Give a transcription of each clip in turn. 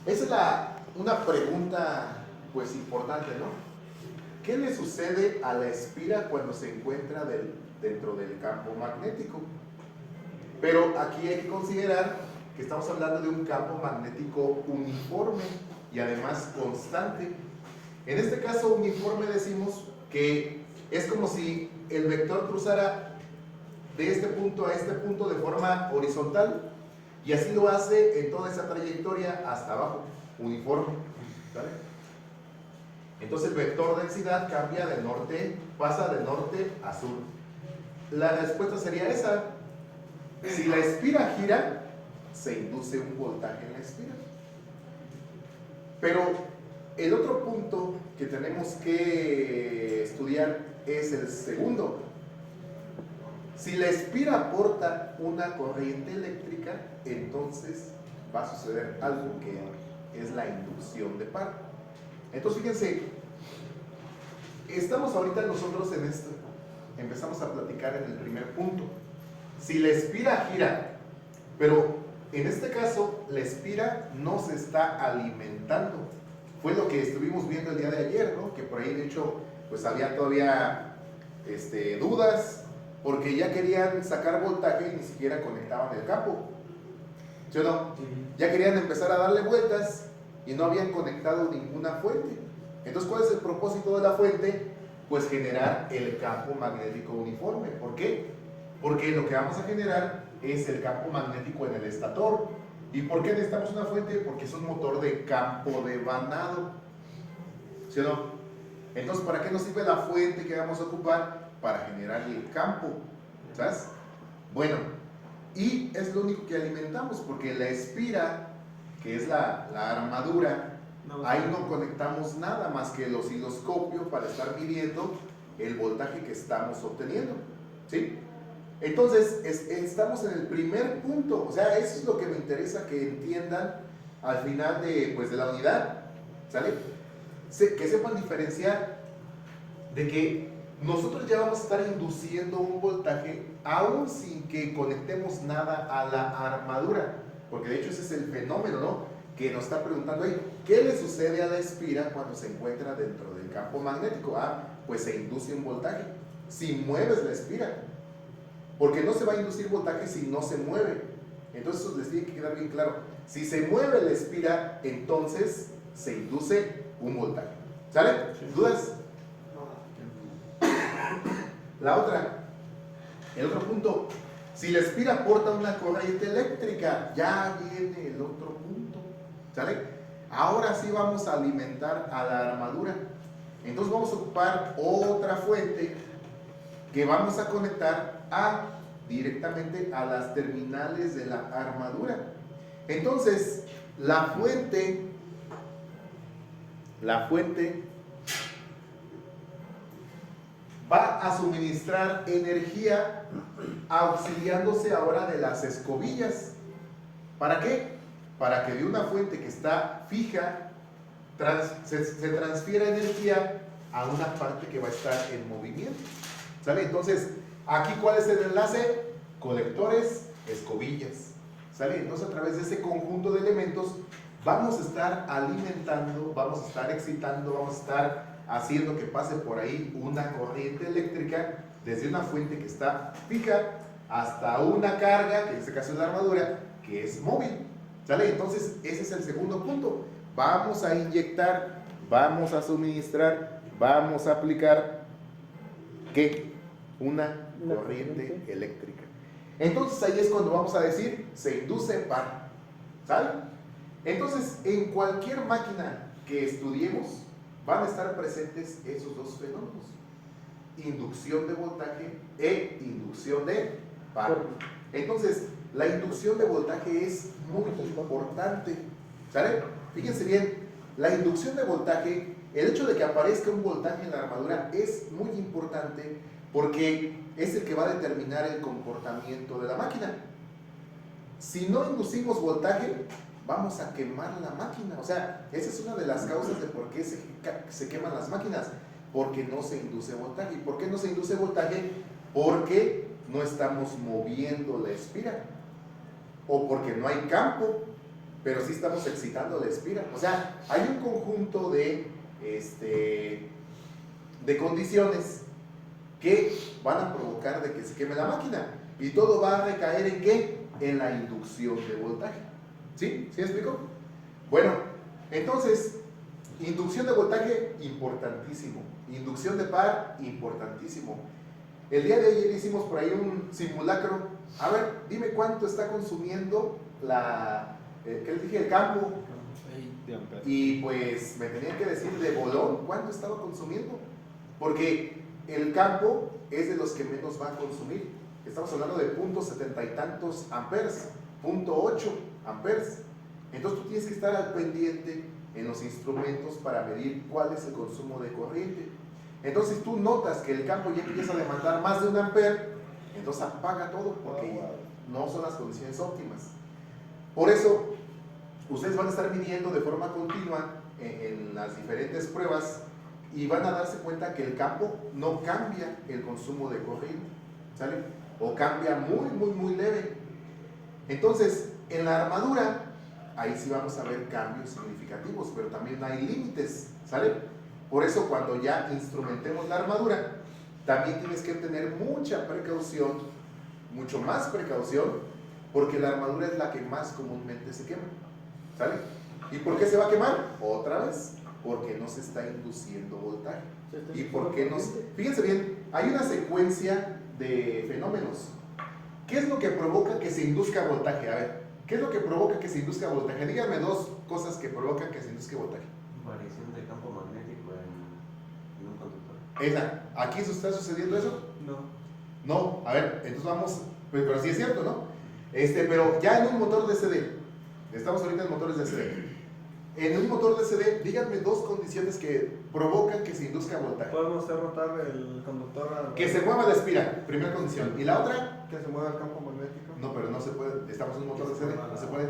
Esa es una pregunta pues importante, ¿no? ¿Qué le sucede a la espira cuando se encuentra dentro del campo magnético? Pero aquí hay que considerar que estamos hablando de un campo magnético uniforme y además constante. En este caso uniforme decimos que es como si el vector cruzara de este punto a este punto de forma horizontal, y así lo hace en toda esa trayectoria hasta abajo, uniforme, ¿vale? Entonces el vector densidad cambia de norte, pasa de norte a sur. La respuesta sería esa. Si la espira gira, se induce un voltaje en la espira. Pero el otro punto que tenemos que estudiar es el segundo. Si la espira aporta una corriente eléctrica, entonces va a suceder algo que es la inducción de par. Entonces fíjense, estamos ahorita nosotros en esto, empezamos a platicar en el primer punto. Si la espira gira, pero en este caso la espira no se está alimentando, fue lo que estuvimos viendo el día de ayer, ¿no? Que por ahí de hecho pues había todavía dudas, porque ya querían sacar voltaje y ni siquiera conectaban el campo, ¿sí o no? Ya querían empezar a darle vueltas y no habían conectado ninguna fuente. Entonces, ¿cuál es el propósito de la fuente? Pues generar el campo magnético uniforme. ¿Por qué? Porque lo que vamos a generar es el campo magnético en el estator. ¿Y por qué necesitamos una fuente? Porque es un motor de campo devanado, ¿sí o no? Entonces, ¿para qué nos sirve la fuente que vamos a ocupar? Para generar el campo, ¿sabes? Bueno, y es lo único que alimentamos, porque la espira, que es la armadura, ahí no conectamos nada más que el osciloscopio para estar midiendo el voltaje que estamos obteniendo, ¿sí? Entonces, estamos en el primer punto, o sea, eso es lo que me interesa que entiendan al final de la unidad, ¿sale? Que sepan diferenciar de que nosotros ya vamos a estar induciendo un voltaje aún sin que conectemos nada a la armadura, porque de hecho ese es el fenómeno, ¿no? Que nos está preguntando ahí, ¿qué le sucede a la espira cuando se encuentra dentro del campo magnético? Pues se induce un voltaje si mueves la espira, porque no se va a inducir voltaje si no se mueve. Entonces eso les tiene que quedar bien claro. Si se mueve la espira, entonces se induce un voltaje. ¿Sale? ¿Dudas? El otro punto, si la espira aporta una corriente eléctrica, ya viene el otro punto, ¿sale? Ahora sí vamos a alimentar a la armadura. Entonces vamos a ocupar otra fuente que vamos a conectar directamente a las terminales de la armadura. Entonces, la fuente va a suministrar energía auxiliándose ahora de las escobillas. ¿Para qué? Para que de una fuente que está fija se transfiera energía a una parte que va a estar en movimiento, ¿sale? Entonces, aquí ¿cuál es el enlace? Colectores, escobillas, ¿sale? Entonces, a través de ese conjunto de elementos vamos a estar alimentando, vamos a estar excitando, vamos a estar haciendo que pase por ahí una corriente eléctrica desde una fuente que está fija hasta una carga, que en este caso es la armadura, que es móvil, ¿sale? Entonces ese es el segundo punto. Vamos a inyectar, vamos a suministrar, vamos a aplicar ¿qué? Una corriente eléctrica. Entonces ahí es cuando vamos a decir se induce par, ¿sale? Entonces en cualquier máquina que estudiemos van a estar presentes esos dos fenómenos: inducción de voltaje e inducción de par. Entonces, la inducción de voltaje es muy importante, ¿sale? Fíjense bien, la inducción de voltaje, el hecho de que aparezca un voltaje en la armadura es muy importante porque es el que va a determinar el comportamiento de la máquina. Si no inducimos voltaje, vamos a quemar la máquina. O sea, esa es una de las causas de por qué se queman las máquinas, porque no se induce voltaje. ¿Y por qué no se induce voltaje? Porque no estamos moviendo la espira, o porque no hay campo, pero sí estamos excitando la espira. O sea, hay un conjunto de condiciones que van a provocar de que se queme la máquina. Y todo va a recaer ¿en qué? En la inducción de voltaje. ¿Sí? ¿Sí me explico? Bueno, entonces, inducción de voltaje, importantísimo. Inducción de par, importantísimo. El día de ayer hicimos por ahí un simulacro. A ver, dime cuánto está consumiendo ¿qué les dije? El campo. Y pues me tenían que decir de bolón cuánto estaba consumiendo. Porque el campo es de los que menos va a consumir. Estamos hablando de 0.70 y tantos amperes, 0.8 amperes. Entonces tú tienes que estar al pendiente en los instrumentos para medir cuál es el consumo de corriente. Entonces si tú notas que el campo ya empieza a demandar más de 1 amper, entonces apaga todo porque no son las condiciones óptimas. Por eso ustedes van a estar midiendo de forma continua en las diferentes pruebas y van a darse cuenta que el campo no cambia el consumo de corriente, ¿sale? O cambia muy leve. Entonces, en la armadura, ahí sí vamos a ver cambios significativos, pero también hay límites, ¿sale? Por eso cuando ya instrumentemos la armadura, también tienes que tener mucha precaución, mucho más precaución, porque la armadura es la que más comúnmente se quema, ¿sale? ¿Y por qué se va a quemar? Otra vez, porque no se está induciendo voltaje. ¿Y por qué no? Fíjense bien, hay una secuencia de fenómenos. ¿Qué es lo que provoca que se induzca voltaje? A ver, ¿qué es lo que provoca que se induzca voltaje? Díganme dos cosas que provocan que se induzca voltaje. Variación de campo magnético en un conductor. ¿Aquí está sucediendo eso? No. No, a ver, entonces vamos, pero sí es cierto, ¿no? Pero ya en un motor DC, estamos ahorita en motores DC. En un motor DC, díganme dos condiciones que provocan que se induzca voltaje. Podemos hacer rotar el conductor Que se mueva la espira, primera condición. ¿Y la otra? que se mueva el campo magnético. No, pero no se puede, estamos en un motor DC, no se puede.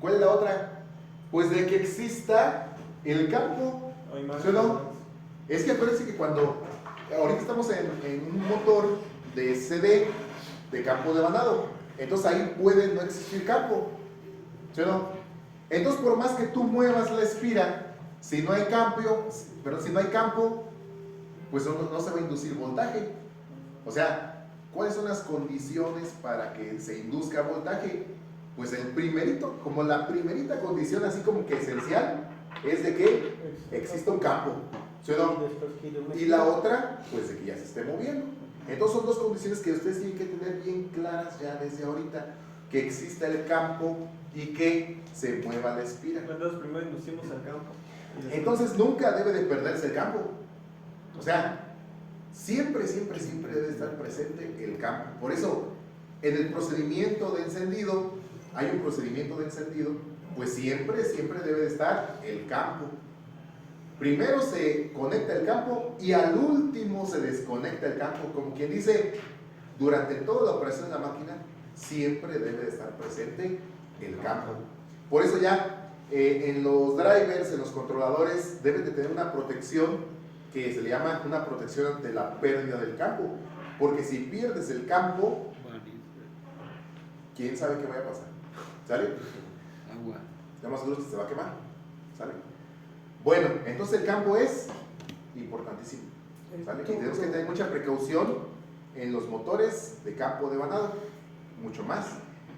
¿Cuál es la otra? Pues de que exista el campo. ¿Sí o no? Es que acuérdense que cuando, ahorita estamos en un motor de CD, de campo devanado, entonces ahí puede no existir campo. ¿Sí o no? Entonces, por más que tú muevas la espira, si no hay campo, pues no se va a inducir voltaje. O sea, ¿cuáles son las condiciones para que se induzca voltaje? Pues el primerito, como la primerita condición, así como que esencial, es de que exista un campo. ¿Sí o no? Y la otra, pues de que ya se esté moviendo. Entonces son dos condiciones que ustedes tienen que tener bien claras ya desde ahorita. Que exista el campo y que se mueva la espira. Entonces primero inducimos el campo. Entonces nunca debe de perderse el campo. O sea, siempre debe estar presente el campo. Por eso, en el procedimiento de encendido, hay un procedimiento de encendido, pues siempre debe de estar el campo. Primero se conecta el campo y al último se desconecta el campo. Como quien dice, durante toda la operación de la máquina, siempre debe de estar presente el campo. Por eso ya en los drivers, en los controladores, deben de tener una protección que se le llama una protección ante la pérdida del campo. Porque si pierdes el campo, ¿quién sabe qué vaya a pasar? ¿Sale? Agua. Estamos seguros que se va a quemar. ¿Sale? Bueno, entonces el campo es importantísimo. ¿Sale? Y tenemos que tener mucha precaución en los motores de campo devanado. Mucho más.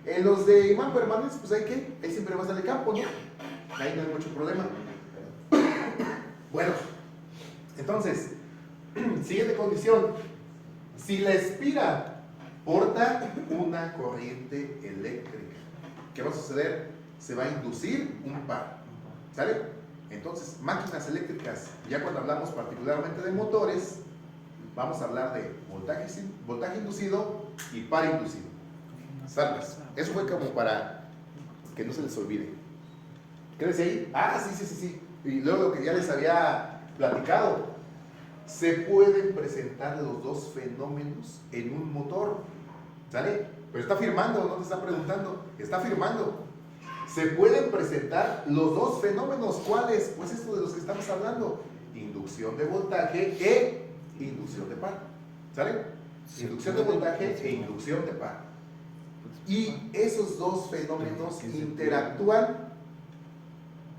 En los de imán permanentes, pues ahí siempre va a estar el campo, ¿no? Ahí no hay mucho problema. Bueno, entonces, siguiente condición. Si la espira porta una corriente eléctrica, ¿qué va a suceder? Se va a inducir un par. ¿Sale? Entonces, máquinas eléctricas, ya cuando hablamos particularmente de motores, vamos a hablar de voltaje inducido y par inducido. Salvas. Eso fue como para que no se les olvide. ¿Qué decía ahí? Ah, sí. Y luego lo que ya les había platicado. Se pueden presentar los dos fenómenos en un motor. ¿Sale? Pero está afirmando, no te está preguntando. Está afirmando. Se pueden presentar los dos fenómenos. ¿Cuáles? Pues esto de los que estamos hablando. Inducción de voltaje e inducción de par. ¿Sale? Inducción de voltaje e inducción de par. Y esos dos fenómenos interactúan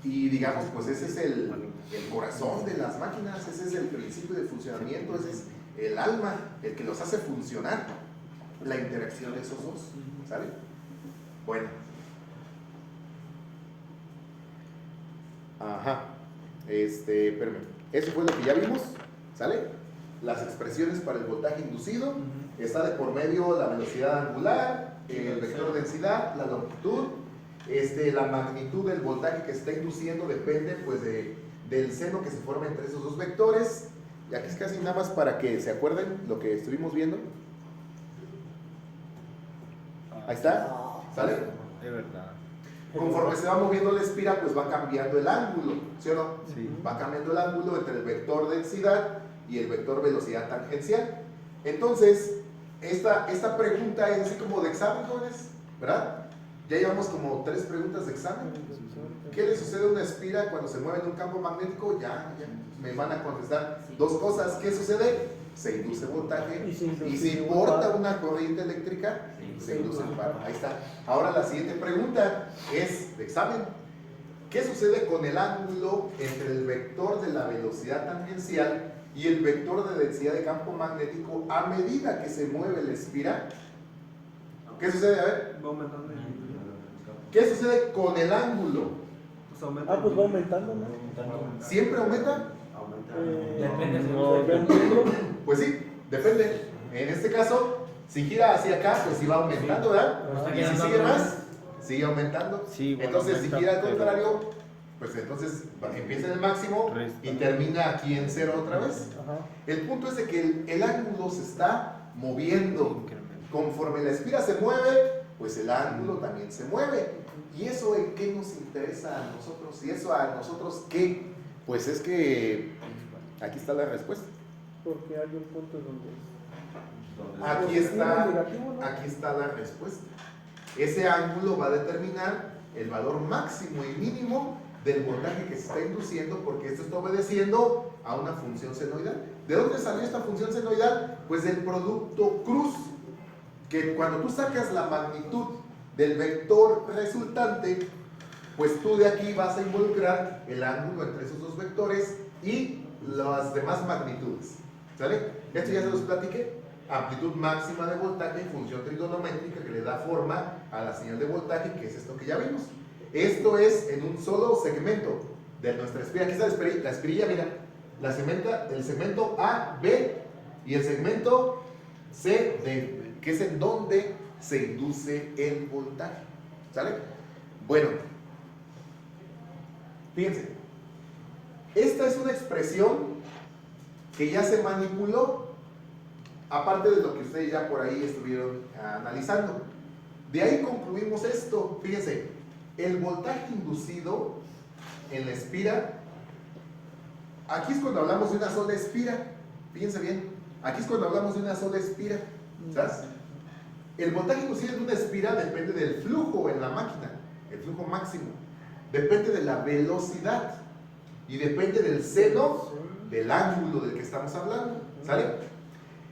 Y digamos, pues ese es el corazón de las máquinas, ese es el principio de funcionamiento, ese es el alma, el que los hace funcionar, la interacción de esos dos, ¿sale? Bueno. Ajá. Espérame. Eso fue lo que ya vimos, ¿sale? Las expresiones para el voltaje inducido, está de por medio la velocidad angular, el vector de densidad, la longitud, la magnitud del voltaje que se está induciendo depende pues del seno que se forma entre esos dos vectores. Y aquí es casi nada más para que se acuerden lo que estuvimos viendo. Ahí está, ¿sale? Es verdad. Conforme se va moviendo la espira, pues va cambiando el ángulo, ¿sí o no? Sí. Va cambiando el ángulo entre el vector densidad y el vector velocidad tangencial. Entonces, esta pregunta es así como de examen, jóvenes, ¿verdad? Ya llevamos como 3 preguntas de examen. ¿Qué le sucede a una espira cuando se mueve en un campo magnético? Ya me van a contestar 2 cosas. ¿Qué sucede? Se induce voltaje y si importa una corriente eléctrica, se induce un par. Ahí está. Ahora la siguiente pregunta es de examen. ¿Qué sucede con el ángulo entre el vector de la velocidad tangencial y el vector de densidad de campo magnético a medida que se mueve la espira? ¿Qué sucede? A ver. Va aumentando. ¿Qué sucede con el ángulo? Pues aumenta. Ah, pues va aumentando, ¿no? ¿Siempre aumenta? Depende Pues sí, depende. En este caso, si gira hacia acá, pues sí va aumentando, ¿verdad? Y si sigue más, sigue aumentando. Sí, bueno, Entonces, si aumenta, gira al pero- contrario, pues entonces empieza en el máximo y termina aquí en 0 otra vez. Ajá. El punto es de que el ángulo se está moviendo. Conforme la espira se mueve, pues el ángulo también se mueve. ¿Y eso en qué nos interesa a nosotros? ¿Y eso a nosotros qué? Pues es que aquí está la respuesta. Porque hay un punto donde. Aquí está, negativo, ¿no? aquí está la respuesta. Ese ángulo va a determinar el valor máximo y mínimo del voltaje que se está induciendo, porque esto está obedeciendo a una función senoidal. ¿De dónde salió esta función senoidal? Pues del producto cruz, que cuando tú sacas la magnitud del vector resultante, pues tú de aquí vas a involucrar el ángulo entre esos dos vectores y las demás magnitudes. ¿Sale? Esto ya se los platiqué. Amplitud máxima de voltaje, función trigonométrica que le da forma a la señal de voltaje, que es esto que ya vimos. Esto es en un solo segmento de nuestra espira. Aquí está la espirilla, mira. El segmento A, B y el segmento C, D, que es en donde se induce el voltaje. ¿Sale? Bueno, fíjense. Esta es una expresión que ya se manipuló, aparte de lo que ustedes ya por ahí estuvieron analizando. De ahí concluimos esto. Fíjense, el voltaje inducido en la espira, aquí es cuando hablamos de una sola espira. Fíjense bien, aquí es cuando hablamos de una sola espira. ¿Sabes? El voltaje inducido en una espira depende del flujo en la máquina, el flujo máximo. Depende de la velocidad y depende del seno del ángulo del que estamos hablando. ¿Sale?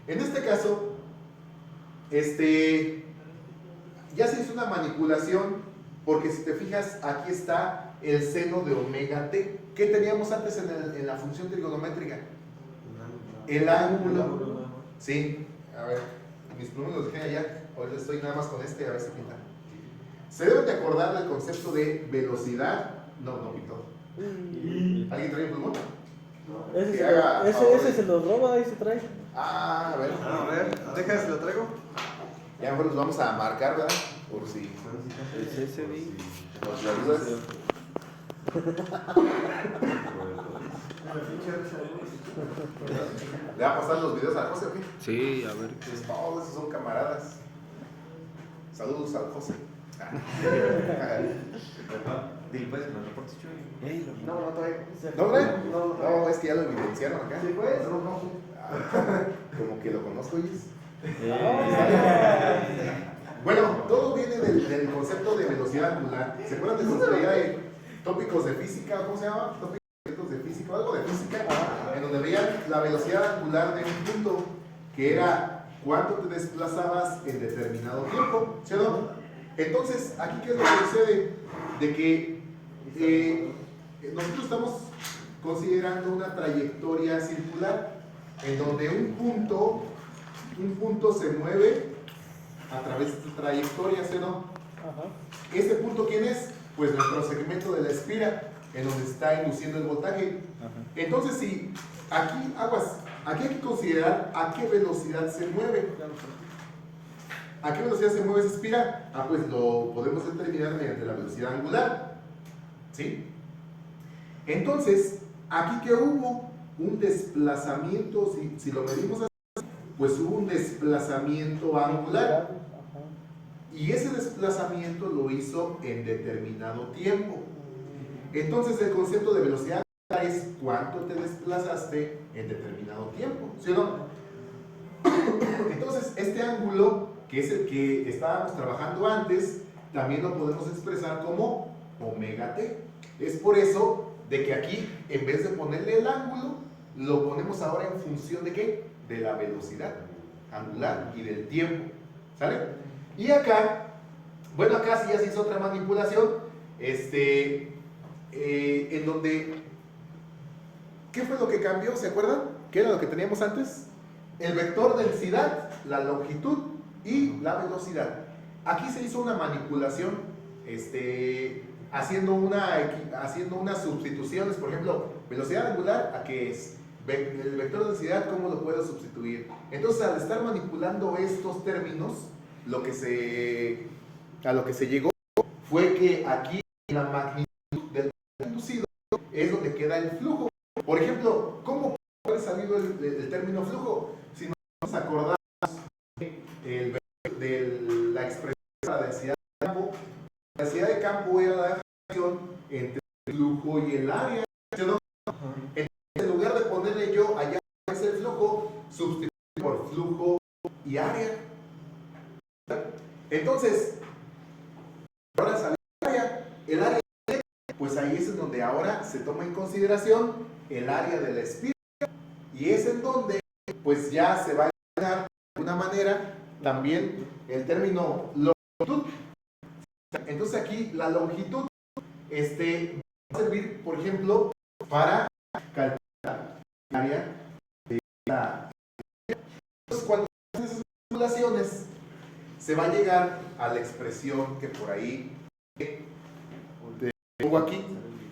En este caso, ya se hizo una manipulación, porque si te fijas, aquí está el seno de omega t. ¿Qué teníamos antes en la función trigonométrica? El ángulo. Sí, a ver, mis plumas los dejé allá. Ahorita estoy nada más con a ver si pinta. Se deben de acordar del concepto de velocidad. No pintó. ¿Alguien trae un plumón? Ese se los roba, ahí se trae. A ver. A ver, deja si lo traigo. Ya mejor los vamos a marcar, ¿verdad? Por si Es ese, nos las dudas. ¿Le va a pasar los videos a José o qué? Sí, a ver Pues todos esos son camaradas. Saludos al José. Dile, pues, los reportes, Chuy. No trae. ¿No, trae? No, No, es que ya lo evidenciaron acá. Sí, pues. Como que lo conozco, Luis. Bueno, todo viene del concepto de velocidad angular. ¿Se acuerdan de cuando veía de tópicos de física? ¿Cómo se llama? Tópicos de física, algo de física, en donde veían la velocidad angular de un punto, que era cuánto te desplazabas en determinado tiempo, ¿sí o no? Entonces, aquí, ¿qué es lo que sucede? De que nosotros estamos considerando una trayectoria circular en donde un punto se mueve a través de esta trayectoria, ¿sí o no? Ajá. ¿Este punto quién es? Pues nuestro segmento de la espira, en donde está induciendo el voltaje. Ajá. Entonces, si aquí, aquí hay que considerar a qué velocidad se mueve. ¿A qué velocidad se mueve esa espira? Pues lo podemos determinar mediante la velocidad angular. ¿Sí? Entonces, aquí que hubo un desplazamiento, si lo medimos así, pues hubo un desplazamiento angular. Ajá. Y ese desplazamiento lo hizo en determinado tiempo. Entonces, el concepto de velocidad angular es cuánto te desplazaste en determinado tiempo. ¿Sí o no? Entonces, este ángulo, que es el que estábamos trabajando antes, también lo podemos expresar como omega t. Es por eso de que aquí, en vez de ponerle el ángulo, lo ponemos ahora en función de ¿qué? De la velocidad angular y del tiempo. ¿Sale? Y acá, bueno, acá sí ya se hizo otra manipulación, en donde, ¿qué fue lo que cambió? ¿Se acuerdan? ¿Qué era lo que teníamos antes? El vector densidad, la longitud y la velocidad. Aquí se hizo una manipulación, haciendo unas sustituciones. Por ejemplo, velocidad angular, ¿a qué es? El vector de densidad, ¿cómo lo puedo sustituir? Entonces, al estar manipulando estos términos, a lo que se llegó fue que aquí en la magnitud del inducido es donde queda el flujo. Por ejemplo, ¿cómo puede haber salido el término flujo? Si nos acordamos de la expresión de la densidad de campo, la densidad de campo era la relación entre el flujo y el área, ¿no? Entonces, en lugar de ponerle yo allá es el flujo, sustituir por flujo y área. Entonces, ahora sale el área, pues ahí es en donde ahora se toma en consideración el área de la espira, y es en donde pues ya se va a llegar de alguna manera también el término longitud. Entonces aquí la longitud va a servir, por ejemplo, para calcular el área de la espira. Entonces, cuando se hacen esas calculaciones, se va a llegar a la expresión que por ahí pongo aquí,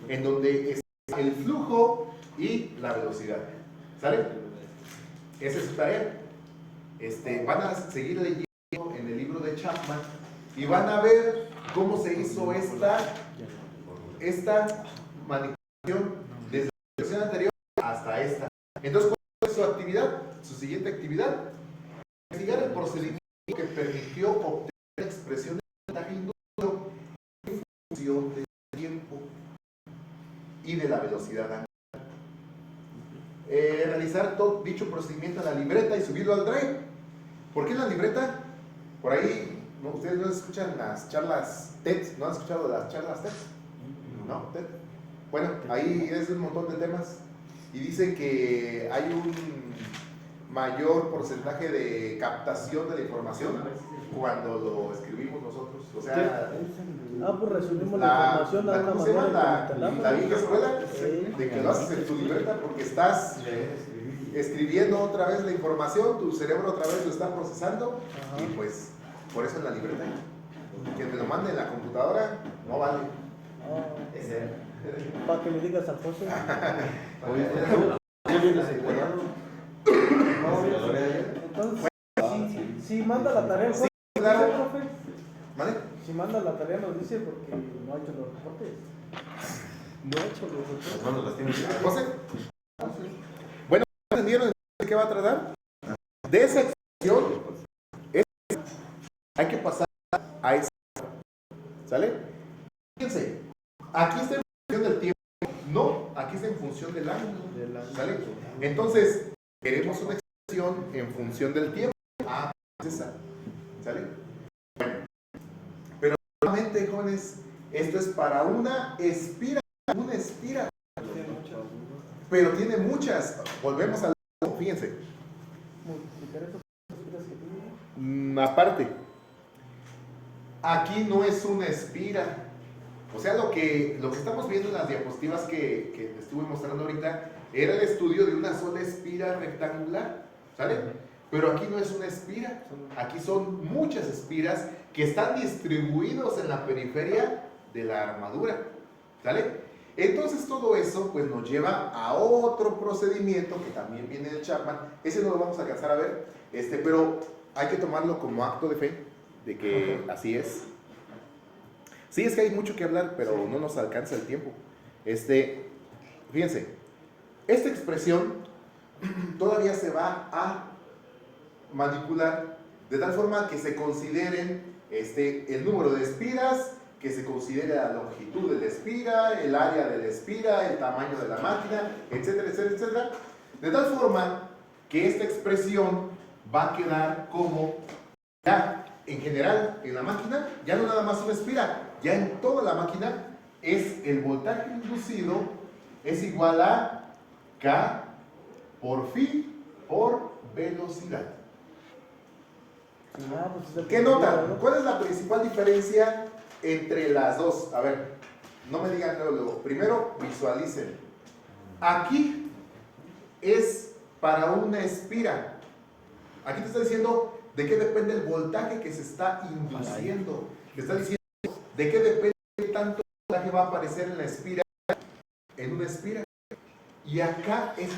en donde está el flujo y la velocidad. ¿Sale? Esa es su tarea. Van a seguir leyendo en el libro de Chapman y van a ver cómo se hizo esta manipulación desde la lección anterior hasta esta. Entonces, ¿cuál es su actividad? Su siguiente actividad: investigar el procedimiento que permitió obtener la expresión de voltaje inducido en función del tiempo y de la velocidad angular. Realizar todo dicho procedimiento en la libreta y subirlo al drive. ¿Por qué en la libreta? Por ahí, ¿no? Ustedes no escuchan las charlas TED, ¿no han escuchado las charlas TED? ¿No? TED. Bueno, ahí es un montón de temas y dicen que hay un mayor porcentaje de captación de la información cuando lo escribimos nosotros. O sea, pues resumimos la información a una ¿cómo se llama? manera La vieja escuela, Sí. de que lo haces en tu libreta porque estás escribiendo otra vez la información, tu cerebro otra vez lo está procesando. Ajá. Y pues por eso en la libreta. Que me lo mande en la computadora no vale. Para que le digas al José. Entonces, si manda la tarea, Sí, ¿qué claro. dice, profe? ¿Vale? Si manda la tarea nos dice porque no ha hecho los reportes. No ha hecho los reportes. Las manos las tienes. José. Bueno, ¿entendieron de qué va a tratar? De esa expresión hay que pasar a esa. ¿Sale? Fíjense, aquí está en función del tiempo. No, aquí está en función del ángulo. ¿Sale? Entonces, queremos una expresión en función del tiempo. Es esa. ¿Sale? Bueno, pero nuevamente, jóvenes, esto es para una espira. Una espira. Pero tiene muchas. Volvemos al. Fíjense. Multiplicar esas espiras que tiene. Aparte, aquí no es una espira, O sea, lo que estamos viendo en las diapositivas que te estuve mostrando ahorita era el estudio de una sola espira rectangular, ¿sale? Pero aquí no es una espira, aquí son muchas espiras que están distribuidos en la periferia de la armadura, ¿sale? Entonces todo eso pues nos lleva a otro procedimiento que también viene del Chapman. Ese no lo vamos a alcanzar a ver, pero hay que tomarlo como acto de fe, de que así es. Sí, es que hay mucho que hablar, pero no nos alcanza el tiempo. Fíjense, esta expresión todavía se va a manipular de tal forma que se consideren el número de espiras, que se considere la longitud de la espira, el área de la espira, el tamaño de la máquina, etcétera, etcétera, etcétera. De tal forma que esta expresión va a quedar como ya en general en la máquina, ya no nada más una espira, ya en toda la máquina es el voltaje inducido es igual a K por phi por velocidad. ¿Qué notan? ¿Cuál es la principal diferencia entre las dos? A ver, no me digan luego. Primero, visualicen. Aquí es para una espira. Aquí te está diciendo de qué depende el voltaje que se está induciendo. Te está diciendo de qué depende qué tanto voltaje va a aparecer en la espira, en una espira. Y acá es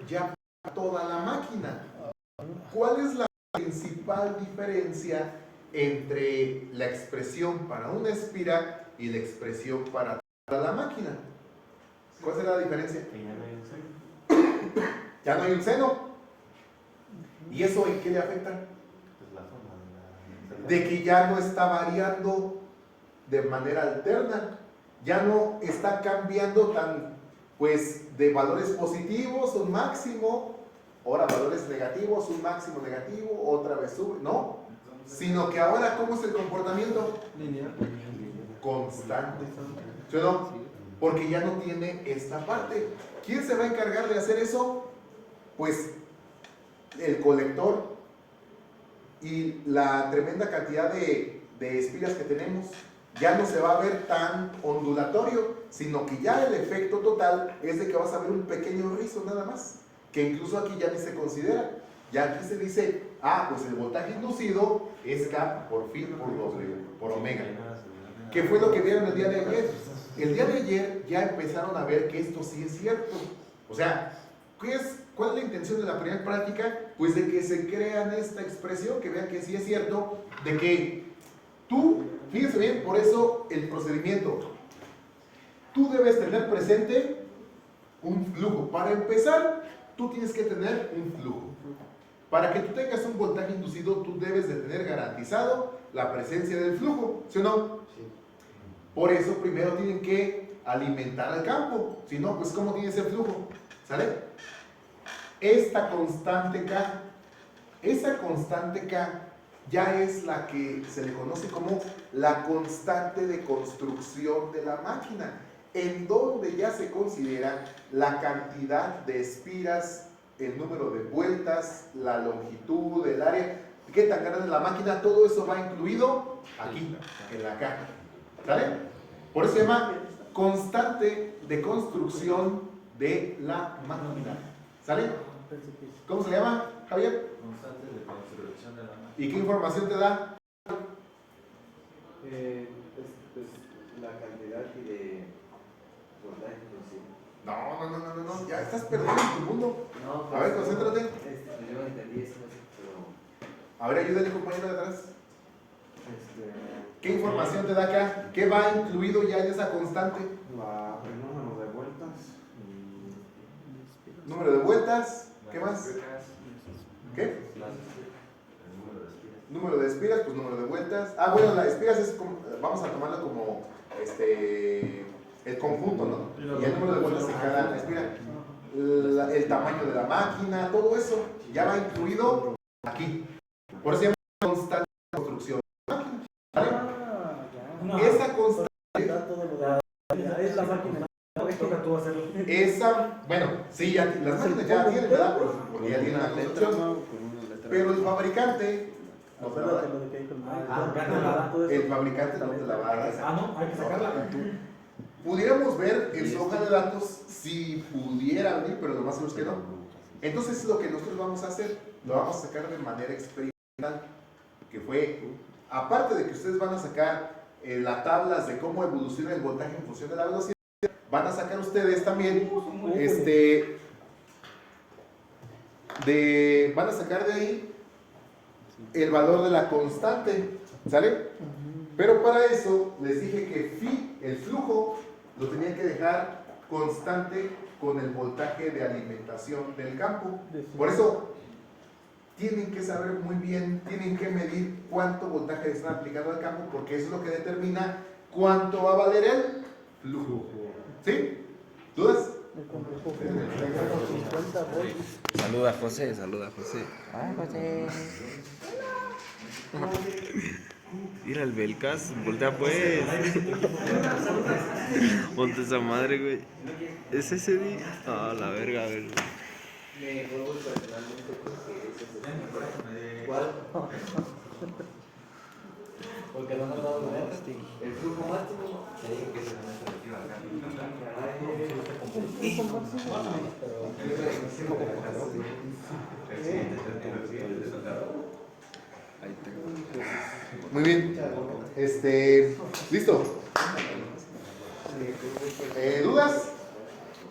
ya para toda la máquina. ¿Cuál es la principal diferencia entre la expresión para una espira y la expresión para toda la máquina? ¿Cuál será la diferencia? Que ya no hay un seno. Ya no hay un seno. ¿Y eso en qué le afecta? Pues la forma De que ya no está variando de manera alterna, ya no está cambiando tan, pues, de valores positivos, un máximo, ahora valores negativos, un máximo negativo, otra vez sube, no, sino que ahora, ¿cómo es el comportamiento? Lineal. Constante, ¿sí o no? Porque ya no tiene esta parte. ¿Quién se va a encargar de hacer eso? Pues el colector y la tremenda cantidad de espiras que tenemos. Ya no se va a ver tan ondulatorio, sino que ya el efecto total es de que vas a ver un pequeño rizo nada más, que incluso aquí ya ni se considera. Ya aquí se dice, pues el voltaje inducido es K por phi por W, por omega. ¿Qué fue lo que vieron el día de ayer? El día de ayer ya empezaron a ver que esto sí es cierto. O sea, ¿cuál es la intención de la primera práctica? Pues de que se crean esta expresión, que vean que sí es cierto, de que tú, fíjense bien, por eso el procedimiento, tú debes tener presente un flujo. Para empezar, tú tienes que tener un flujo. Para que tú tengas un voltaje inducido, tú debes de tener garantizado la presencia del flujo, ¿sí o no? Sí. Por eso primero tienen que alimentar al campo, si no, pues ¿cómo tiene ese flujo? ¿Sale? Esta constante K, esa constante K ya es la que se le conoce como la constante de construcción de la máquina, en donde ya se considera la cantidad de espiras, el número de vueltas, la longitud, el área, qué tan grande es la máquina, todo eso va incluido aquí, en la K. ¿Sale? Por eso se llama constante de construcción de la máquina. ¿Sale? ¿Cómo se le llama, Javier? Constante de construcción de la máquina. ¿Y qué información te da? La cantidad y de voltaje inducido. No, ya estás perdiendo tu mundo. No, A ver, concéntrate. Yo entendí eso, pero A ver, ayúdale, compañero de atrás. ¿Qué información te da acá? ¿Qué va incluido ya en esa constante? el número de vueltas Número de vueltas. ¿Qué más? ¿Qué? el número de espiras. Número de espiras, pues número de vueltas. Bueno, las espiras es como, vamos a tomarlo como el conjunto, ¿no? Y el número de vueltas en cada espira. El tamaño de la máquina, todo eso ya va incluido aquí. Por eso se llama constante de construcción de la máquina. ¿Vale? Esa constante, Es la máquina. Toca tú hacerlo. bueno, sí, ya, las máquinas ya tienen, ¿verdad? Porque ya tienen la construcción. Pero el fabricante no te la va a Acuérdate dar. lo de que dijo el Ah, maestro. El fabricante no te la va a dar. no, hay que sacarla. Pudiéramos ver en su hoja de datos si pudiera venir, pero lo más seguro es que no. Entonces lo que nosotros vamos a hacer, lo vamos a sacar de manera experimental, que fue, aparte de que ustedes van a sacar las tablas de cómo evoluciona el voltaje en función de la velocidad, van a sacar ustedes también, van a sacar de ahí el valor de la constante, ¿sale? Pero para eso les dije que phi, el flujo, lo tenían que dejar constante con el voltaje de alimentación del campo. Por eso tienen que saber muy bien, tienen que medir cuánto voltaje están aplicando al campo, porque eso es lo que determina cuánto va a valer el flujo. ¿Sí? ¿Dudas? Saluda a José, saluda a José. Ay, José. Mira el Belcas, voltea pues. Ponte esa madre, güey. ¿Es ese día? Ah, la verga, a ver. Me juego personalmente porque ese es el ¿Cuál? Porque no me han dado el flujo máximo. Te dije que se me seletiva acá. Ahí tengo. Muy bien. ¿Listo? ¿Dudas?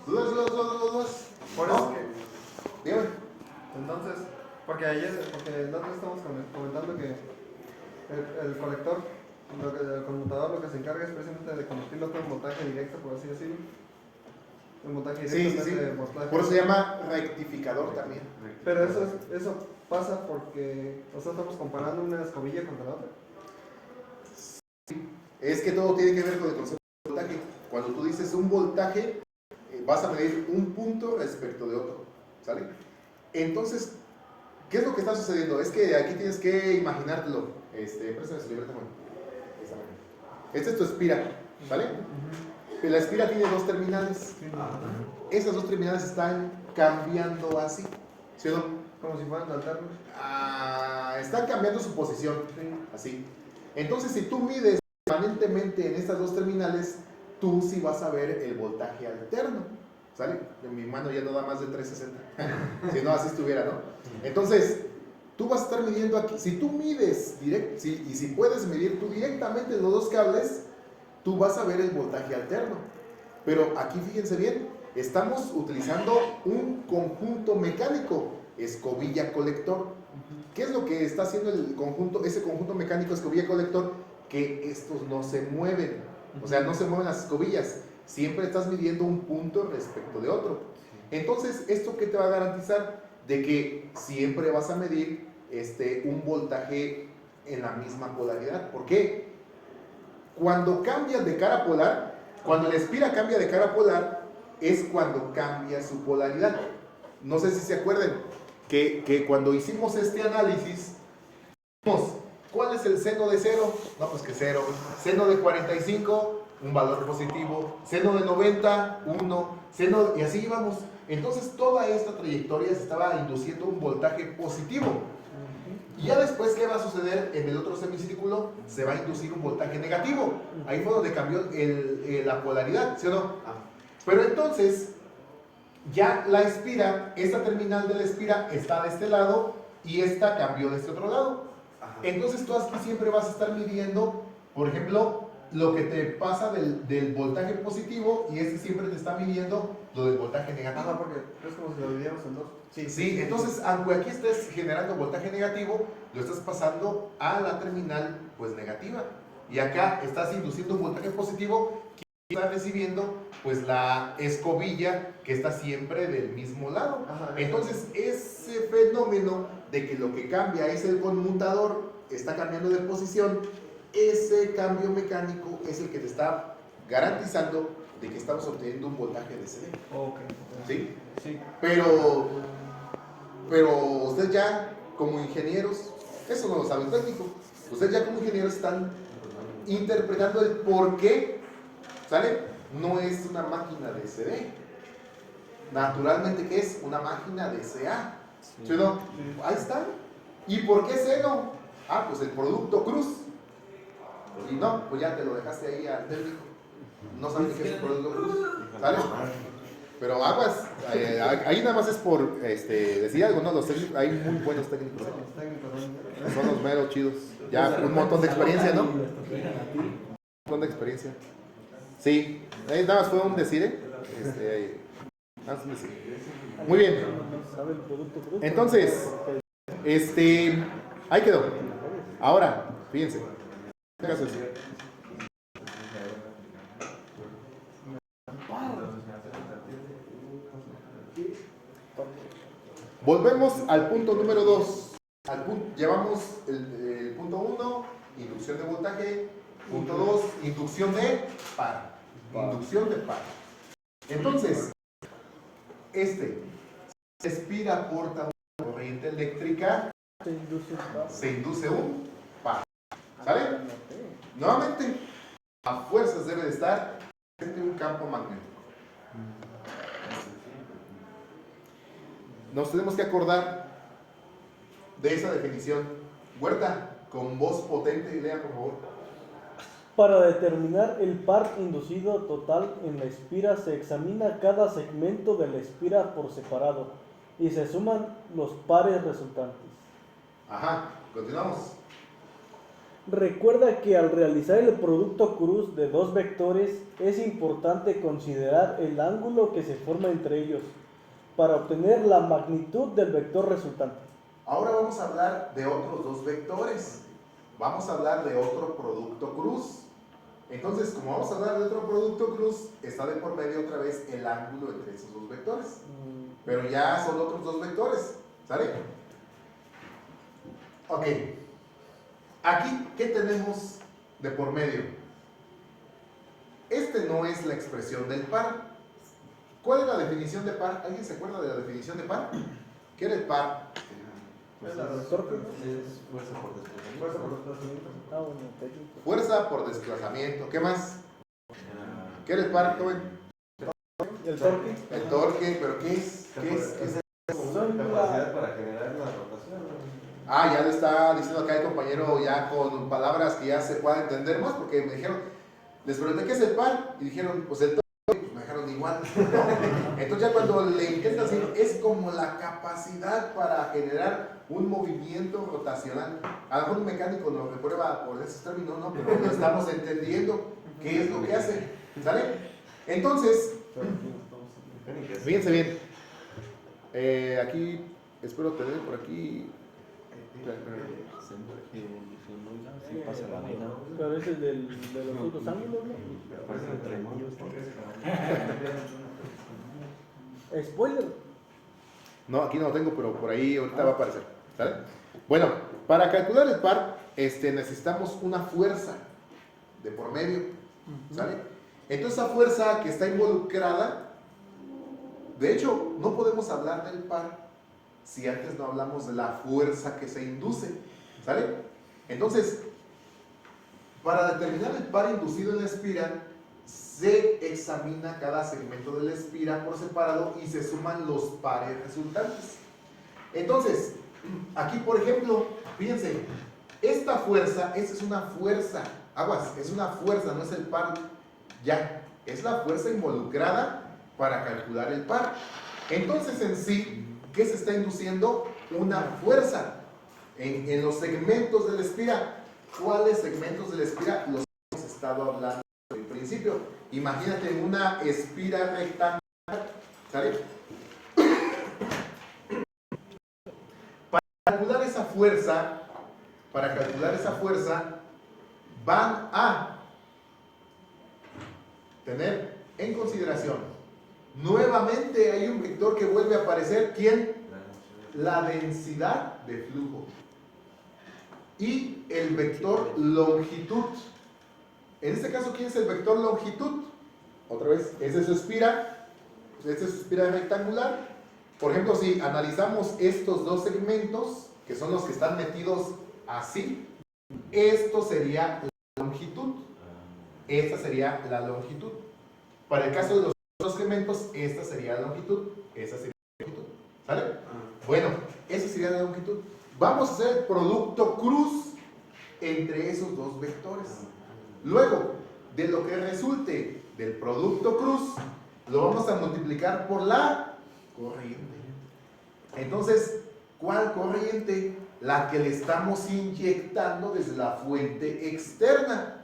¿Dudas? Por ¿No? eso Dígame. entonces, porque el otro estamos comentando que el colector, el conmutador lo que se encarga es precisamente de convertirlo todo en voltaje directo, por así decirlo. En voltaje Sí, directo sí, en sí. vez de voltaje. Por eso se llama rectificador también. Pero eso pasa porque nosotros estamos comparando una escobilla contra la otra. Es que todo tiene que ver con el concepto de voltaje. Cuando tú dices un voltaje, vas a medir un punto respecto de otro. ¿Sale? Entonces, ¿qué es lo que está sucediendo? Es que aquí tienes que imaginártelo. Préstame su libreta, bueno. Esta es tu espira. ¿Vale? La espira tiene dos terminales. Esas dos terminales están cambiando así. ¿Sí o no? Como si fueran alternos. Están cambiando su posición. Así. Entonces, si tú mides permanentemente en estas dos terminales, tú sí vas a ver el voltaje alterno. ¿Sale? En mi mano ya no da más de 360. Si no, así estuviera, ¿no? Entonces, tú vas a estar midiendo aquí. Si tú mides y si puedes medir tú directamente los dos cables, tú vas a ver el voltaje alterno. Pero aquí fíjense bien, estamos utilizando un conjunto mecánico, escobilla colector. ¿Qué es lo que está haciendo ese conjunto mecánico escobilla colector? Que estos no se mueven, o sea, no se mueven las escobillas, siempre estás midiendo un punto respecto de otro. Entonces, ¿esto qué te va a garantizar? De que siempre vas a medir un voltaje en la misma polaridad. ¿Por qué? Cuando cambias de cara polar, cuando la espira cambia de cara polar, es cuando cambia su polaridad. No sé si se acuerdan que cuando hicimos este análisis, vimos, ¿cuál es el seno de 0? No, pues que 0. Seno de 45, un valor positivo. Seno de 90, 1. Y así íbamos. Entonces toda esta trayectoria se estaba induciendo un voltaje positivo. Y ya después, ¿qué va a suceder en el otro semicírculo? Se va a inducir un voltaje negativo. Ahí fue donde cambió la polaridad, ¿sí o no? Pero entonces, ya la espira, esta terminal de la espira está de este lado y esta cambió de este otro lado. Entonces tú aquí siempre vas a estar midiendo, por ejemplo, lo que te pasa del voltaje positivo, y este siempre te está midiendo lo del voltaje negativo. Ajá, porque es como si lo dividíamos en dos. Sí, entonces aunque aquí estés generando voltaje negativo, lo estás pasando a la terminal pues negativa. Y acá estás induciendo un voltaje positivo que está recibiendo pues la escobilla que está siempre del mismo lado. Ajá. Entonces ese fenómeno de que lo que cambia es el conmutador, está cambiando de posición, ese cambio mecánico es el que te está garantizando de que estamos obteniendo un voltaje de CD. Ok. ¿Sí? Sí. Pero ustedes ya como ingenieros, eso no lo sabe el técnico, ustedes ya como ingenieros están interpretando el por qué, ¿sale? No es una máquina de CD. Naturalmente, ¿qué es? Una máquina de CA. ¿Sí o no? Ahí está. ¿Y por qué seno? Ah, pues el producto cruz. Y no, pues ya te lo dejaste ahí al técnico. No sabes qué es el producto cruz. ¿Sale? Pero aguas, ahí nada más es por decir algo, ¿no? Los técnicos, hay muy buenos técnicos. Los técnicos Son los meros chidos. Ya un montón de experiencia, ¿no? Un montón de experiencia. Sí, nada más fue un decir, nada más un decir. Muy bien. ¿Sabe el producto bruto? Entonces, ahí quedó. Ahora, fíjense. Caso es. Volvemos al punto número 2. Llevamos el punto 1, inducción de voltaje. Punto 2, inducción de par. Inducción de par. Entonces, espira aporta una corriente eléctrica, se induce un par. ¿Sale? Nuevamente, a fuerzas debe de estar un campo magnético. Nos tenemos que acordar de esa definición. Huerta, con voz potente, lea por favor. Para determinar el par inducido total en la espira se examina cada segmento de la espira por separado y se suman los pares resultantes. Ajá, continuamos. Recuerda que al realizar el producto cruz de dos vectores es importante considerar el ángulo que se forma entre ellos para obtener la magnitud del vector resultante. Ahora vamos a hablar de otros dos vectores. Vamos a hablar de otro producto cruz. Entonces, como vamos a hablar de otro producto cruz, está de por medio otra vez el ángulo entre esos dos vectores. Pero ya son otros dos vectores. ¿Sale? Ok. Aquí, ¿qué tenemos de por medio? No es la expresión del par. ¿Cuál es la definición de par? ¿Alguien se acuerda de la definición de par? ¿Qué era el par? Pues ¿El torque? es fuerza por desplazamiento. Fuerza por desplazamiento. Ah, bueno, técnico. Fuerza por desplazamiento. ¿Qué más? ¿Qué era el par, joven? ¿El torque? El torque, ¿pero qué es? ¿Qué es? ¿Qué es? Capacidad para generar la rotación. Ah, ya lo está diciendo acá el compañero ya con palabras que ya se pueda entender más, porque me dijeron, les pregunté qué es el par, y dijeron, pues el torque, pues me dejaron igual, ¿no? Entonces ya cuando le intentas decir, es como la capacidad para generar un movimiento rotacional. A lo mejor un mecánico nos reprueba por esos términos, no, pero lo estamos entendiendo, qué es lo que hace, ¿sale? Entonces, fíjense bien, aquí, espero tener por aquí. Pero ese es de los otros ángulos, ¿no? Spoiler. No, aquí no lo tengo, pero por ahí ahorita va a aparecer, ¿sale? Bueno, para calcular el par, necesitamos una fuerza de por medio, ¿sale? Entonces esa fuerza que está involucrada, de hecho, no podemos hablar del par si antes no hablamos de la fuerza que se induce, ¿sale? Entonces, para determinar el par inducido en la espira, se examina cada segmento de la espira por separado y se suman los pares resultantes. Entonces, aquí por ejemplo, fíjense, esta es una fuerza, aguas, es una fuerza, no es el par ya, es la fuerza involucrada para calcular el par. Entonces en sí, ¿qué se está induciendo? Una fuerza en los segmentos de la espira. ¿Cuáles segmentos de la espira? Los que hemos estado hablando en principio. Imagínate una espira rectangular, ¿sale? Para calcular esa fuerza, van a tener en consideración, nuevamente hay un vector que vuelve a aparecer, ¿quién? La densidad de flujo y el vector longitud. En este caso, ¿quién es el vector longitud? Otra vez, esa es su espira, rectangular. Por ejemplo, si analizamos estos dos segmentos, que son los que están metidos así, esto sería la longitud. Esta sería la longitud. Para el caso de los dos segmentos, esta sería la longitud, esta sería la longitud. ¿Sale? Bueno, esa sería la longitud. Vamos a hacer el producto cruz. entre esos dos vectores. Luego, de lo que resulte del producto cruz, lo vamos a multiplicar por la corriente. Entonces, ¿cuál corriente? La que le estamos inyectando desde la fuente externa.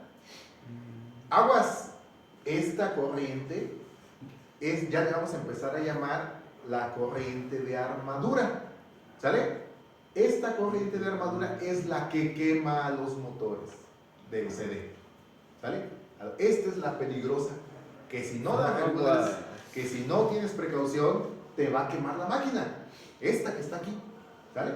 Aguas, esta corriente ya le vamos a empezar a llamar la corriente de armadura. ¿Sale? Esta corriente de armadura es la que quema a los motores del CD. ¿Sale? Esta es la peligrosa, que si no la regulas, que si no tienes precaución, te va a quemar la máquina. Esta que está aquí. ¿Sale?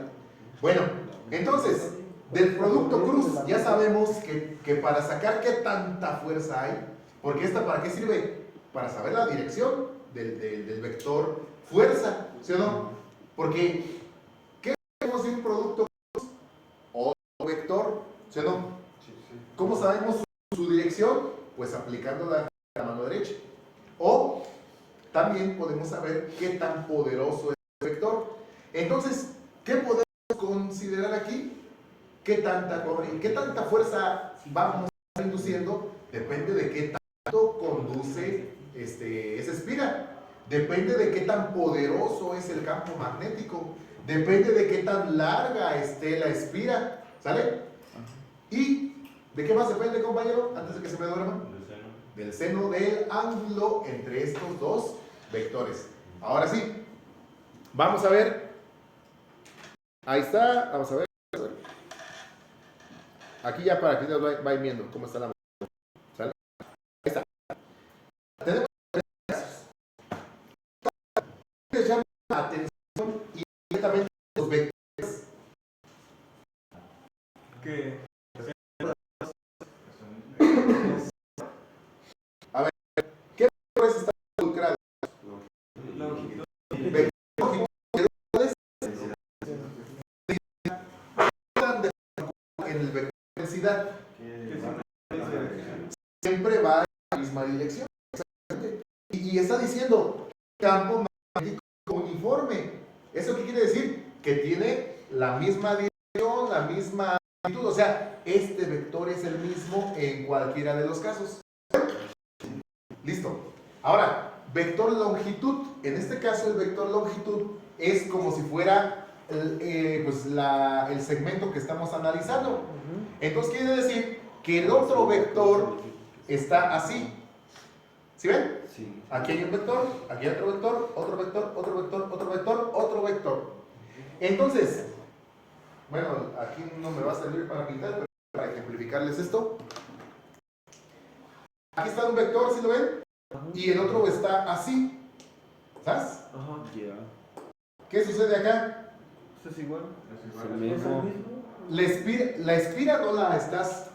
Bueno, entonces, del producto cruz ya sabemos que para sacar qué tanta fuerza hay, porque esta ¿para qué sirve? Para saber la dirección del vector fuerza, ¿sí o no? Porque, ¿qué sabemos de un producto cruz? Otro vector, ¿sí o no? ¿Cómo sabemos su dirección? Pues aplicando la mano derecha. O también podemos saber qué tan poderoso es el vector. Entonces, ¿qué podemos considerar aquí? ¿Qué tanta corriente, qué tanta fuerza vamos induciendo? Depende de qué tanto conduce esa espira. Depende de qué tan poderoso es el campo magnético. Depende de qué tan larga esté la espira. ¿Sale? ¿Y de qué más depende, compañero? Antes de que se me duerma. Del seno del ángulo entre estos dos vectores. Ahora sí, vamos a ver. Ahí está, vamos a ver. Aquí ya para que ustedes vayan viendo cómo está la máquina. ¿Sale? Ahí está. Tenemos tres casos. Les llama la atención inmediatamente los vectores. A ver, ¿qué vectores están involucrados? Vectores longitudinales en el vector de densidad. Siempre va en la misma dirección. Y está diciendo campo magnético uniforme. ¿Eso qué quiere decir? Que tiene la misma dirección, la misma magnitud. O sea, este vector es el mismo en cualquiera de los casos. Listo. Ahora, vector longitud. En este caso, el vector longitud es como si fuera el segmento que estamos analizando. Entonces, quiere decir que el otro vector está así. ¿Sí ven? Sí. Aquí hay un vector, aquí hay otro vector, otro vector, otro vector, otro vector, otro vector. Entonces, bueno, aquí no me va a servir para pintar, pero para ejemplificarles esto. Aquí está un vector, ¿sí lo ven? Y el otro está así. ¿Sabes? ¿Qué sucede acá? ¿Es igual? ¿Es el mismo? La espira no la estás...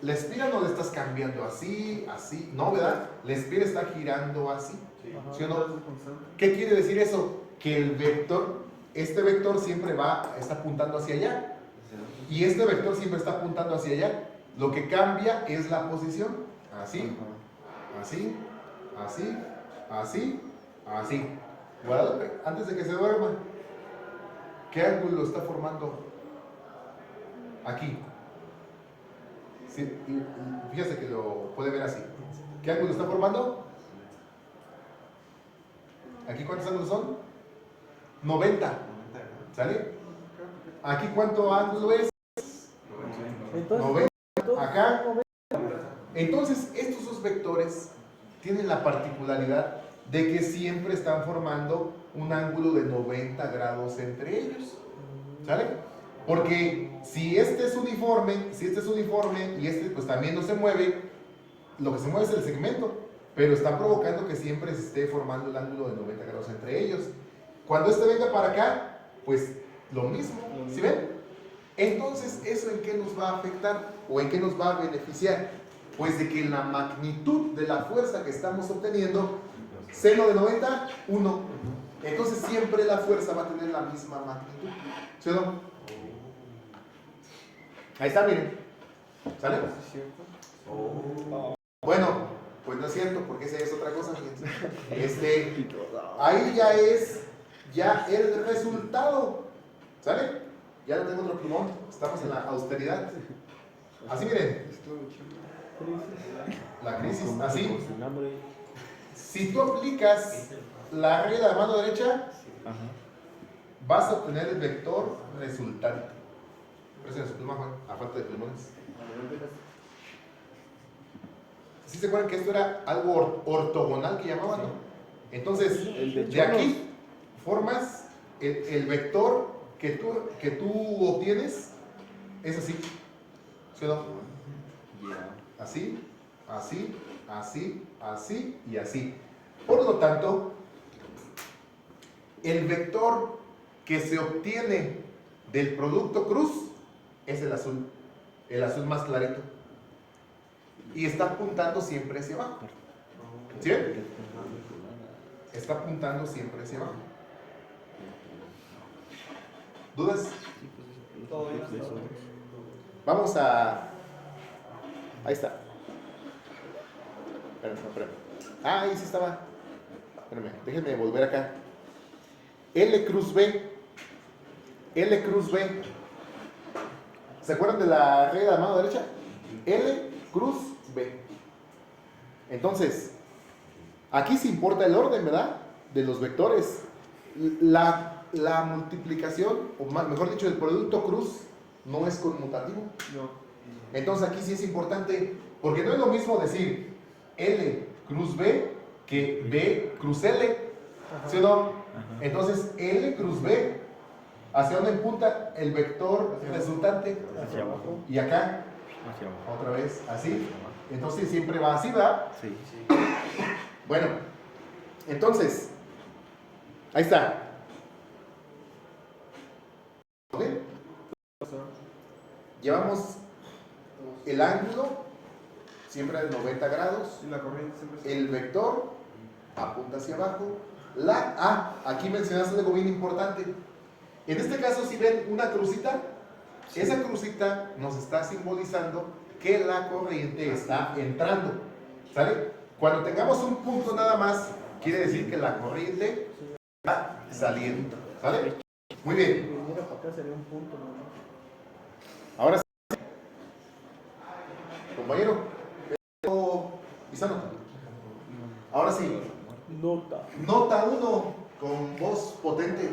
La espira no la estás cambiando así, así, no, ¿verdad? La espira está girando así, ¿sí o no? ¿Qué quiere decir eso? Que el vector, este vector siempre está apuntando hacia allá, y este vector siempre está apuntando hacia allá. Lo que cambia es la posición, así, así, así, así, así. Guadalupe, antes de que se duerma, ¿qué ángulo está formando aquí? Sí, y fíjese que lo puede ver así. ¿Qué ángulo está formando? ¿Aquí cuántos ángulos son? 90. ¿Sale? ¿Aquí cuánto ángulo es? Entonces, 90. Acá. Entonces, estos dos vectores tienen la particularidad de que siempre están formando un ángulo de 90 grados entre ellos. ¿Sale? Porque si este es uniforme y este pues también no se mueve, lo que se mueve es el segmento, pero está provocando que siempre se esté formando el ángulo de 90 grados entre ellos. Cuando este venga para acá, pues lo mismo, ¿sí ven? Entonces, ¿eso en qué nos va a afectar o en qué nos va a beneficiar? Pues de que la magnitud de la fuerza que estamos obteniendo, seno de 90, 1. Entonces siempre la fuerza va a tener la misma magnitud, ¿sí o no? Ahí está, miren. ¿Sale? Bueno, pues no es cierto, porque esa es otra cosa. Ahí ya es el resultado. ¿Sale? Ya no tengo otro plumón. Estamos en la austeridad. Así miren, la crisis, así. Sin hambre. Si tú aplicas la regla de la mano derecha, vas a obtener el vector resultante. Presten su pluma, Juan, a falta de plumones. ¿Sí se acuerdan que esto era algo ortogonal que llamaban, no? Entonces, de aquí formas el vector que tú obtienes, es así. ¿Sí o no? Así, así, así, así y así. Por lo tanto, el vector que se obtiene del producto cruz es el azul más clarito. Y está apuntando siempre hacia abajo. ¿Sí? Está apuntando siempre hacia abajo. ¿Dudas? Vamos a... Ahí está. Espérame. Ah, ahí sí estaba. Espérame, déjenme volver acá. L cruz B. L cruz B. ¿Se acuerdan de la regla de la mano derecha? L cruz B. Entonces, aquí se importa el orden, ¿verdad? De los vectores. La multiplicación, o mejor dicho, el producto cruz no es conmutativo. No. Entonces aquí sí es importante, porque no es lo mismo decir L cruz B que B cruz L. ¿Sí o no? Entonces L cruz B, ¿hacia dónde apunta el vector resultante? Hacia abajo. Y acá, Hacia abajo. otra vez, así. Entonces siempre va así, ¿verdad? Sí. Bueno, entonces, ahí está. ¿Ok? Llevamos el ángulo, siempre de 90 grados. Y la corriente siempre El vector apunta hacia abajo. Aquí mencionaste algo bien importante. En este caso, si ven una crucita, esa crucita nos está simbolizando que la corriente está entrando. ¿Sale? Cuando tengamos un punto nada más, quiere decir que la corriente está saliendo. ¿Sale? Muy bien. Si viniera para acá sería un punto, ¿no? Ahora sí. Compañero. Pisano. Ahora sí. Nota. Nota 1 con voz potente.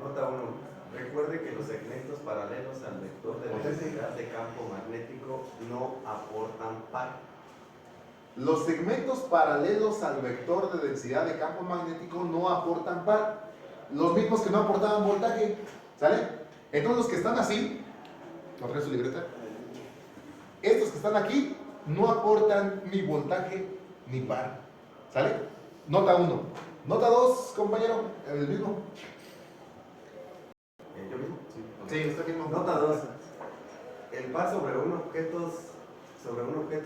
Nota 1. Recuerde que los segmentos paralelos al vector de densidad de campo magnético no aportan par. Los segmentos paralelos al vector de densidad de campo magnético no aportan par. Los mismos que no aportaban voltaje. ¿Sale? Entonces los que están así, ¿no trae su libreta? Estos que están aquí no aportan ni voltaje ni par. ¿Sale? Nota 1. Nota 2, compañero. El mismo. ¿Yo mismo? Sí, usted mismo. Nota 2. El par sobre un objeto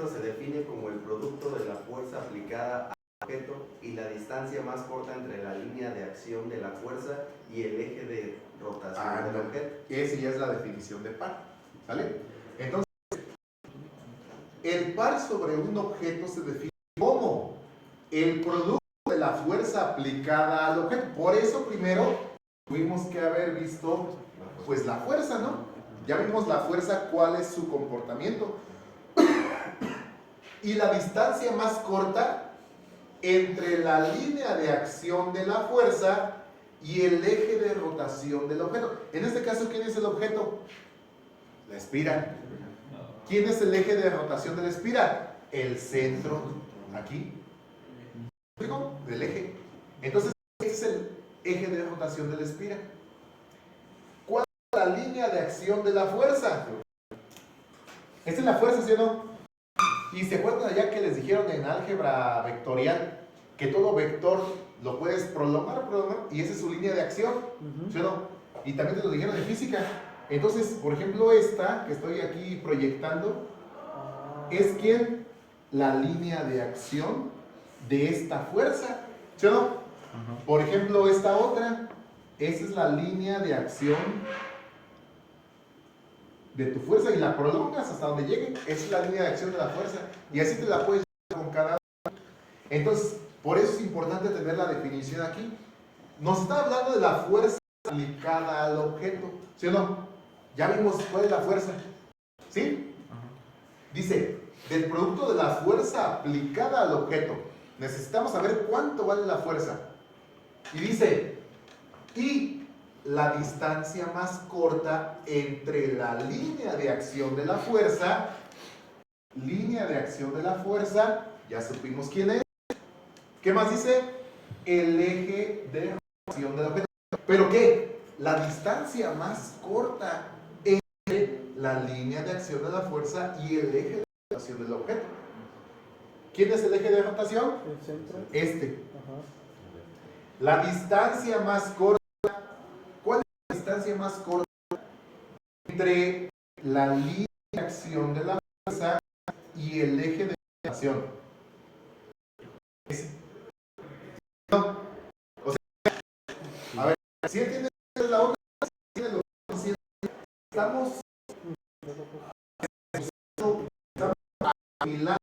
se define como el producto de la fuerza aplicada al objeto y la distancia más corta entre la línea de acción de la fuerza y el eje de rotación del objeto. Esa ya es la definición de par. ¿Sale? Entonces, el par sobre un objeto se define como el producto de la fuerza aplicada al objeto. Por eso primero tuvimos que haber visto pues la fuerza, ¿no? Ya vimos la fuerza, cuál es su comportamiento. Y la distancia más corta entre la línea de acción de la fuerza y el eje de rotación del objeto. En este caso, ¿quién es el objeto? La espira. ¿Quién es el eje de rotación de la espira? El centro, aquí. ¿Digo? Del eje. Entonces, este es el eje de rotación de la espira. ¿Cuál es la línea de acción de la fuerza? Esta es la fuerza, ¿sí o no? Y se acuerdan allá que les dijeron en álgebra vectorial que todo vector lo puedes prolongar, y esa es su línea de acción, ¿sí o no? Y también te lo dijeron en física. Entonces, por ejemplo, esta que estoy aquí proyectando, ¿es quién? La línea de acción de esta fuerza, ¿sí o no? Por ejemplo, esta otra, esa es la línea de acción de tu fuerza y la prolongas hasta donde llegue. Esa es la línea de acción de la fuerza y así te la puedes llevar con cada una. Entonces, por eso es importante tener la definición aquí. Nos está hablando de la fuerza aplicada al objeto, ¿sí o no? Ya vimos cuál es la fuerza, ¿sí? Dice, del producto de la fuerza aplicada al objeto. Necesitamos saber cuánto vale la fuerza. Y dice, y la distancia más corta entre la línea de acción de la fuerza, ya supimos quién es. ¿Qué más dice? El eje de rotación del objeto. ¿Pero qué? La distancia más corta entre la línea de acción de la fuerza y el eje de rotación del objeto. ¿Quién es el eje de rotación? El centro. Este. Ajá. La distancia más corta. ¿Cuál es la distancia más corta entre la línea de acción de la fuerza y el eje de rotación? No. O sea, a ver, si entiendes la otra, estamos asimilando